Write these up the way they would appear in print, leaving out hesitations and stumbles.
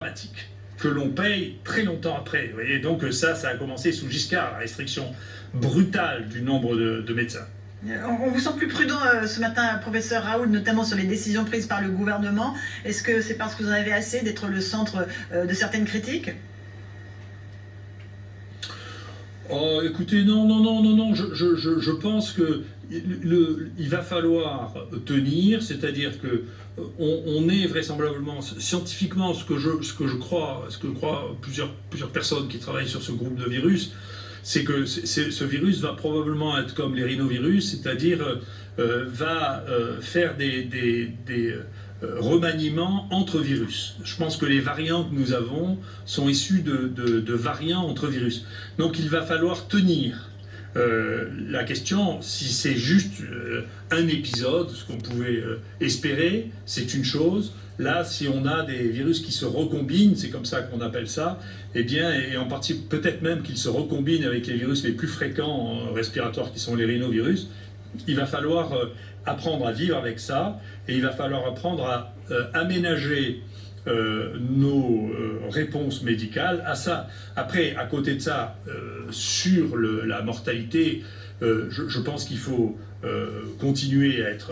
dramatique que l'on paye très longtemps après. Vous voyez, donc ça a commencé sous Giscard, la restriction brutale du nombre de médecins. On vous sent plus prudent ce matin, professeur Raoult, notamment sur les décisions prises par le gouvernement. Est-ce que c'est parce que vous en avez assez d'être le centre de certaines critiques? Oh, écoutez, non, je pense que il va falloir tenir, c'est-à-dire que on est vraisemblablement, scientifiquement, ce que je crois, ce que croient plusieurs personnes qui travaillent sur ce groupe de virus, c'est que ce virus va probablement être comme les rhinovirus, c'est-à-dire va faire des remaniements entre virus. Je pense que les variants que nous avons sont issus de variants entre virus. Donc il va falloir tenir. La question, si c'est juste un épisode, ce qu'on pouvait espérer, c'est une chose. Là, si on a des virus qui se recombinent, c'est comme ça qu'on appelle ça, eh bien, et en partie peut-être même qu'ils se recombinent avec les virus les plus fréquents respiratoires qui sont les rhinovirus, il va falloir apprendre à vivre avec ça, et il va falloir apprendre à aménager nos réponses médicales à ça. Après, à côté de ça, sur la mortalité, je pense qu'il faut continuer à être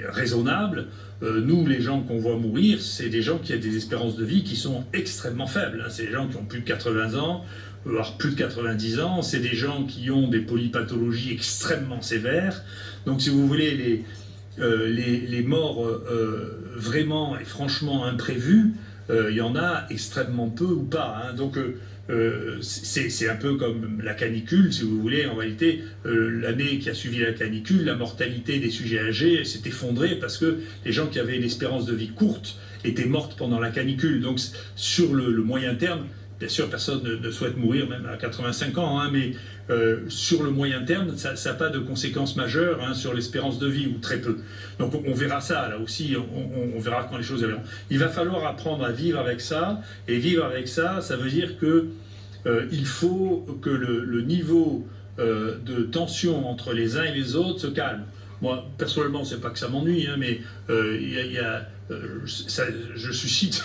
raisonnable. Nous, les gens qu'on voit mourir, c'est des gens qui ont des espérances de vie qui sont extrêmement faibles. C'est des gens qui ont plus de 80 ans, voire plus de 90 ans. C'est des gens qui ont des polypathologies extrêmement sévères. Donc, si vous voulez, les morts vraiment et franchement imprévues, il y en a extrêmement peu ou pas. Donc c'est un peu comme la canicule, si vous voulez. En réalité, l'année qui a suivi la canicule, la mortalité des sujets âgés s'est effondrée parce que les gens qui avaient une espérance de vie courte étaient mortes pendant la canicule. Donc sur le moyen terme, bien sûr, personne ne souhaite mourir même à 85 ans, mais sur le moyen terme, ça n'a pas de conséquences majeures sur l'espérance de vie, ou très peu. Donc on verra ça, là aussi, on verra quand les choses arriveront. Il va falloir apprendre à vivre avec ça, et vivre avec ça, ça veut dire que il faut que le niveau de tension entre les uns et les autres se calme. Moi, personnellement, c'est pas que ça m'ennuie, mais je suscite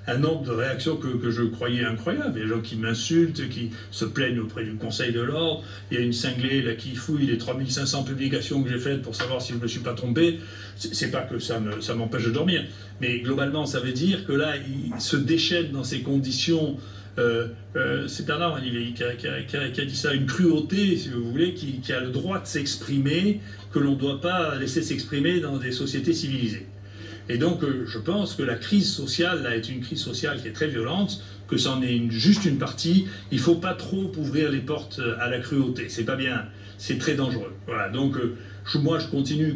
un nombre de réactions que je croyais incroyables. Il y a des gens qui m'insultent, qui se plaignent auprès du Conseil de l'Ordre. Il y a une cinglée là, qui fouille les 3500 publications que j'ai faites pour savoir si je ne me suis pas trompé. C'est pas que ça m'empêche de dormir. Mais globalement, ça veut dire que là, il se déchaîne dans ces conditions. C'est Bernard Manivet qui a dit ça, une cruauté, si vous voulez, qui a le droit de s'exprimer, que l'on ne doit pas laisser s'exprimer dans des sociétés civilisées. Et donc, je pense que la crise sociale, là, est une crise sociale qui est très violente, que c'en est juste une partie. Il ne faut pas trop ouvrir les portes à la cruauté. C'est pas bien. C'est très dangereux. Voilà. Donc, moi, je continue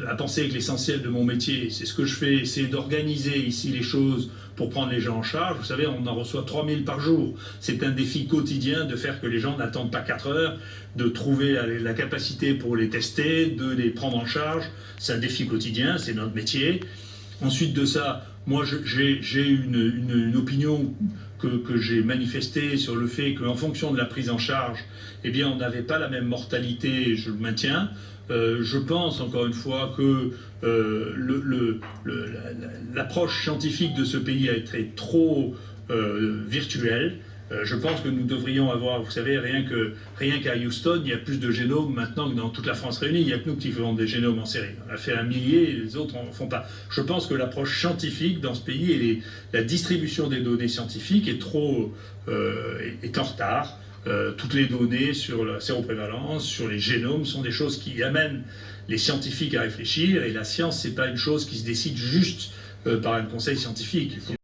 à penser que l'essentiel de mon métier, c'est ce que je fais, c'est d'organiser ici les choses pour prendre les gens en charge. Vous savez, on en reçoit 3000 par jour. C'est un défi quotidien de faire que les gens n'attendent pas 4 heures, de trouver la capacité pour les tester, de les prendre en charge. C'est un défi quotidien, c'est notre métier. Ensuite de ça, moi j'ai une opinion que j'ai manifestée sur le fait qu'en fonction de la prise en charge, eh bien on n'avait pas la même mortalité, je le maintiens. Je pense encore une fois que l'approche scientifique de ce pays a été trop virtuelle. Je pense que nous devrions avoir, vous savez, rien qu'à Houston, il y a plus de génomes maintenant que dans toute la France réunie. Il n'y a que nous qui faisons des génomes en série. On a fait 1 millier, et les autres n'en font pas. Je pense que l'approche scientifique dans ce pays et la distribution des données scientifiques est en retard. Toutes les données sur la séroprévalence, sur les génomes, sont des choses qui amènent les scientifiques à réfléchir. Et la science, c'est pas une chose qui se décide juste par un conseil scientifique.